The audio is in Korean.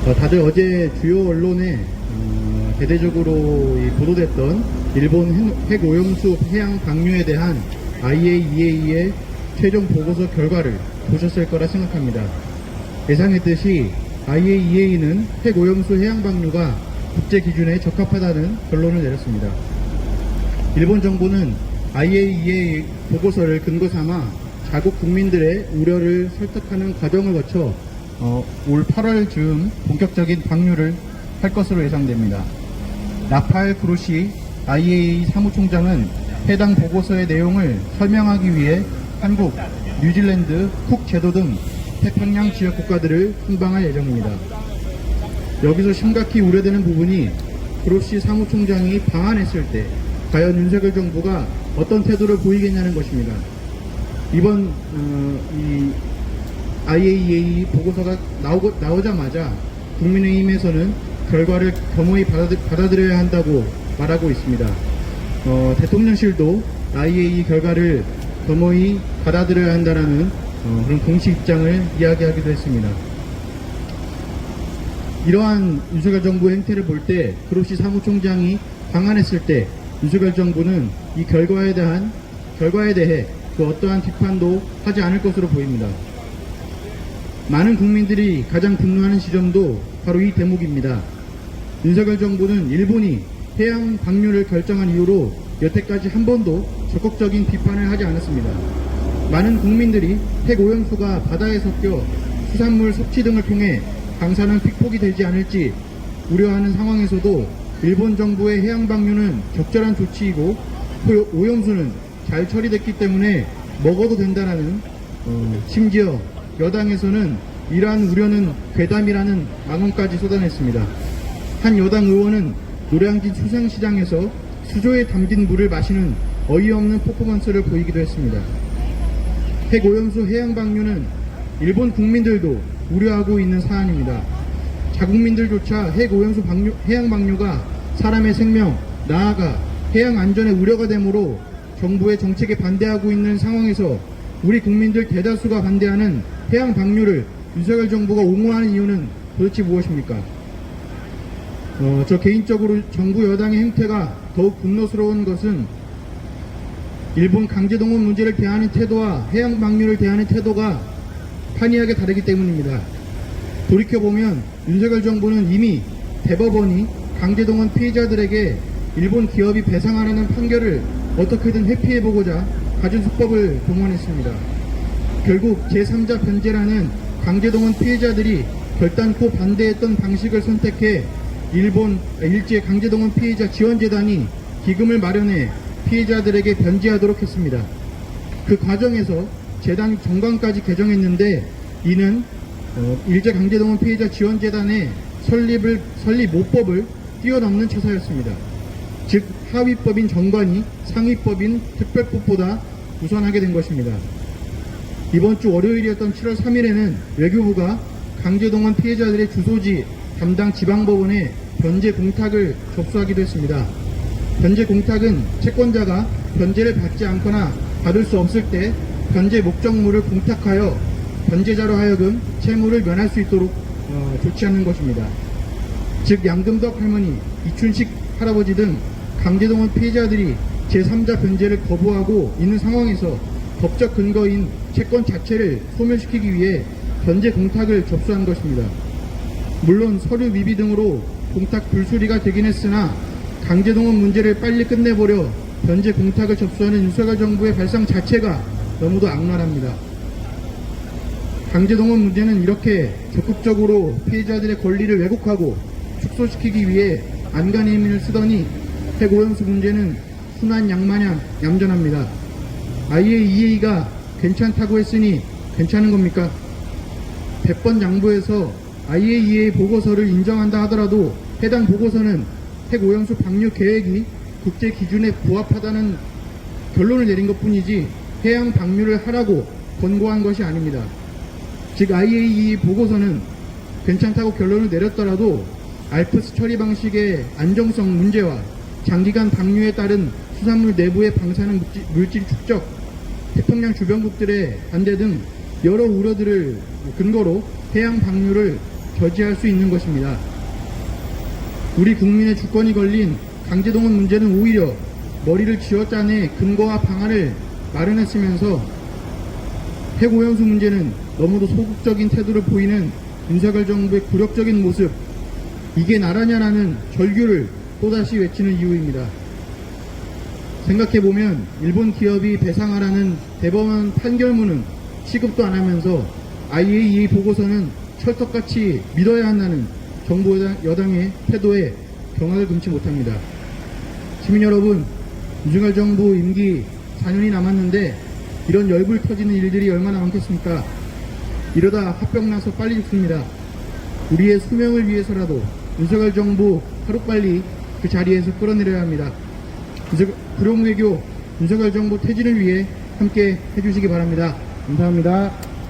다들 어제 주요 언론에 대대적으로 보도됐던 일본 핵오염수 해양 방류에 대한 IAEA의 최종 보고서 결과를 보셨을 거라 생각합니다. 예상했듯이 IAEA는 핵오염수 해양 방류가 국제 기준에 적합하다는 결론을 내렸습니다. 일본 정부는 IAEA 보고서를 근거 삼아 자국 국민들의 우려를 설득하는 과정을 거쳐 올 8월 즈음 본격적인 방류를 할 것으로 예상됩니다. 라파엘 그로시 IAEA 사무총장은 해당 보고서의 내용을 설명하기 위해 한국, 뉴질랜드, 쿡 제도 등 태평양 지역 국가들을 순방할 예정입니다. 여기서 심각히 우려되는 부분이 그로시 사무총장이 방한했을 때 과연 윤석열 정부가 어떤 태도를 보이겠냐는 것입니다. 이번 이 IAEA 보고서가 나오자마자 국민의힘에서는 결과를 겸허히 받아들여야 한다고 말하고 있습니다. 대통령실도 IAEA 결과를 겸허히 받아들여야 한다는 그런 공식 입장을 이야기하기도 했습니다. 이러한 윤석열 정부의 행태를 볼 때 그로시 사무총장이 방한했을 때 윤석열 정부는 이 결과에 대해 그 어떠한 비판도 하지 않을 것으로 보입니다. 많은 국민들이 가장 분노하는 지점도 바로 이 대목입니다. 윤석열 정부는 일본이 해양 방류를 결정한 이후로 여태까지 한 번도 적극적인 비판을 하지 않았습니다. 많은 국민들이 핵오염수가 바다에 섞여 수산물 섭취 등을 통해 방사능 픽폭이 되지 않을지 우려하는 상황에서도 일본 정부의 해양 방류는 적절한 조치이고 오염수는 잘 처리됐기 때문에 먹어도 된다라는 심지어 여당에서는 이러한 우려는 괴담이라는 망언까지 쏟아냈습니다. 한 여당 의원은 노량진 수산시장에서 수조에 담긴 물을 마시는 어이없는 퍼포먼스를 보이기도 했습니다. 핵오염수 해양 방류는 일본 국민들도 우려하고 있는 사안입니다. 자국민들조차 핵오염수 해양 방류가 사람의 생명, 나아가 해양 안전에 우려가 되므로 정부의 정책에 반대하고 있는 상황에서 우리 국민들 대다수가 반대하는 해양 방류를 윤석열 정부가 옹호하는 이유는 도대체 무엇입니까? 저 개인적으로 정부 여당의 행태가 더욱 분노스러운 것은 일본 강제동원 문제를 대하는 태도와 해양 방류를 대하는 태도가 판이하게 다르기 때문입니다. 돌이켜보면 윤석열 정부는 이미 대법원이 강제동원 피해자들에게 일본 기업이 배상하라는 판결을 어떻게든 회피해보고자 가진 수법을 동원했습니다. 결국 제3자 변제라는 강제동원 피해자들이 결단코 반대했던 방식을 선택해 일본 일제 강제동원 피해자 지원재단이 기금을 마련해 피해자들에게 변제하도록 했습니다. 그 과정에서 재단 정관까지 개정했는데 이는 일제 강제동원 피해자 지원재단의 설립 모법을 뛰어넘는 처사였습니다. 즉 하위법인 정관이 상위법인 특별법보다 우선하게 된 것입니다. 이번 주 월요일이었던 7월 3일에는 외교부가 강제동원 피해자들의 주소지 담당 지방법원에 변제 공탁을 접수하기도 했습니다. 변제 공탁은 채권자가 변제를 받지 않거나 받을 수 없을 때 변제 목적물을 공탁하여 변제자로 하여금 채무를 면할 수 있도록 조치하는 것입니다. 즉 양금덕 할머니, 이춘식 할아버지 등 강제동원 피해자들이 제3자 변제를 거부하고 있는 상황에서 법적 근거인 채권 자체를 소멸시키기 위해 변제 공탁을 접수한 것입니다. 물론 서류 미비 등으로 공탁 불수리가 되긴 했으나 강제동원 문제를 빨리 끝내버려 변제 공탁을 접수하는 윤석열 정부의 발상 자체가 너무도 악랄합니다. 강제동원 문제는 이렇게 적극적으로 피해자들의 권리를 왜곡하고 축소시키기 위해 안간의 힘을 쓰더니 핵오염수 문제는 순한 양마냥 얌전합니다. IAEA가 괜찮다고 했으니 괜찮은 겁니까? 100번 양보해서 IAEA 보고서를 인정한다 하더라도 해당 보고서는 핵오염수 방류 계획이 국제 기준에 부합하다는 결론을 내린 것뿐이지 해양 방류를 하라고 권고한 것이 아닙니다. 즉 IAEA 보고서는 괜찮다고 결론을 내렸더라도 알프스 처리 방식의 안정성 문제와 장기간 방류에 따른 수산물 내부의 방사능 물질 축적, 태평양 주변국들의 반대 등 여러 우려들을 근거로 해양 방류를 저지할 수 있는 것입니다. 우리 국민의 주권이 걸린 강제동원 문제는 오히려 머리를 쥐어짜내 근거와 방안을 마련했으면서 핵오염수 문제는 너무도 소극적인 태도를 보이는 윤석열 정부의 굴욕적인 모습, 이게 나라냐라는 절규를 또다시 외치는 이유입니다. 생각해보면 일본 기업이 배상하라는 대법원 판결문은 취급도 안 하면서 IAEA 보고서는 철떡같이 믿어야 한다는 정부 여당의 태도에 경악을 금치 못합니다. 시민 여러분, 윤석열 정부 임기 4년이 남았는데 이런 열불 터지는 일들이 얼마나 많겠습니까? 이러다 화병 나서 빨리 죽습니다. 우리의 수명을 위해서라도 윤석열 정부 하루빨리 그 자리에서 끌어내려야 합니다. 불용외교 윤석열 정부 퇴진을 위해 함께 해주시기 바랍니다. 감사합니다.